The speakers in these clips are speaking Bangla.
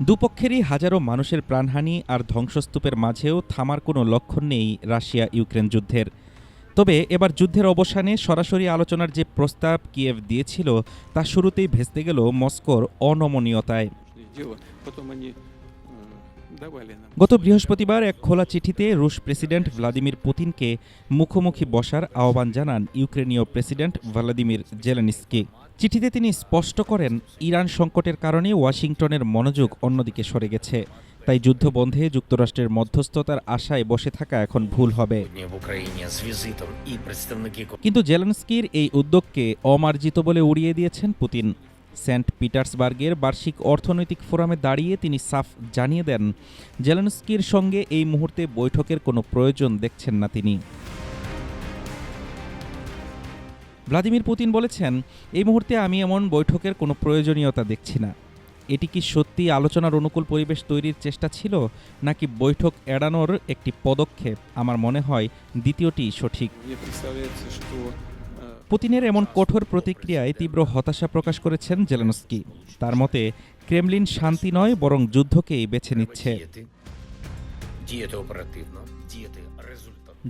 দুপক্ষেরই হাজারো মানুষের প্রাণহানি আর ধ্বংসস্তূপের মাঝেও থামার কোনো লক্ষণ নেই রাশিয়া ইউক্রেন যুদ্ধের। তবে এবার যুদ্ধের অবসানে সরাসরি আলোচনার যে প্রস্তাব কিয়েভ দিয়েছিল তা শুরুতেই ভেস্তে গেল মস্কোর অনমনীয়তায়। গত বৃহস্পতিবার এক খোলা চিঠিতে রুশ প্রেসিডেন্ট ভ্লাদিমির পুতিনকে মুখোমুখি বসার আহ্বান জানান ইউক্রেনীয় প্রেসিডেন্ট ভলোদিমির জেলেনস্কি। চিঠিতে তিনি স্পষ্ট করেন, ইরান সংকটের কারণে ওয়াশিংটনের মনোযোগ অন্যদিকে সরে গেছে, তাই যুদ্ধ বন্ধে যুক্তরাষ্ট্রের মধ্যস্থতার আশায় বসে থাকা এখন ভুল হবে। কিন্তু জেলেনস্কির এই উদ্যোগকে অমার্জিত বলে উড়িয়ে দিয়েছেন পুতিন। সেন্ট পিটার্সবার্গের বার্ষিক অর্থনৈতিক ফোরামে দাঁড়িয়ে তিনি সাফ জানিয়ে দেন, জেলেনস্কির সঙ্গে এই মুহূর্তে বৈঠকের কোনো প্রয়োজন দেখছেন না তিনি। ভ্লাদিমির পুতিন বলেছেন, এই মুহূর্তে আমি এমন বৈঠকের কোনো প্রয়োজনীয়তা দেখছি না। এটি কি সত্যি আলোচনার অনুকূল পরিবেশ তৈরির চেষ্টা ছিল, নাকি বৈঠক এড়ানোর একটি পদক্ষেপ? আমার মনে হয় দ্বিতীয়টি সঠিক। পুতিনের এমন কঠোর প্রতিক্রিয়ায় তীব্র হতাশা প্রকাশ করেছেন জেলেনস্কি। তার মতে, ক্রেমলিন শান্তি নয় বরং যুদ্ধকেই বেছে নিচ্ছে।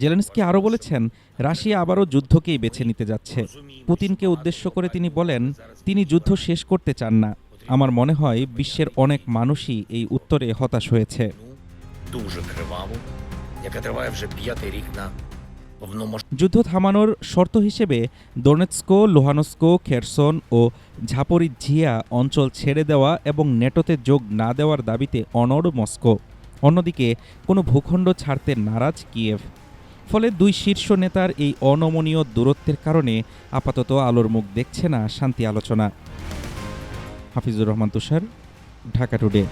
জেলেনস্কি আরও বলেছেন, রাশিয়া আবারও যুদ্ধকেই বেছে নিতে যাচ্ছে। পুতিনকে উদ্দেশ্য করে তিনি বলেন, তিনি যুদ্ধ শেষ করতে চান না। আমার মনে হয় বিশ্বের অনেক মানুষই এই উত্তরে হতাশ হয়েছে। যুদ্ধ থামানোর শর্ত হিসেবে দোনেৎস্ক, লুহানস্ক, খেরসন ও ঝাপরিঝিয়া অঞ্চল ছেড়ে দেওয়া এবং নেটোতে যোগ না দেওয়ার দাবিতে অনড় মস্কো। অন্যদিকে কোনো ভূখণ্ড ছাড়তে নারাজ কিয়েভ। ফলে দুই শীর্ষ নেতার এই অনমনীয় দূরত্বের কারণে আপাতত আলোর মুখ দেখছে না শান্তি আলোচনা। হাফিজুর রহমান তুষার, ঢাকা টুডে।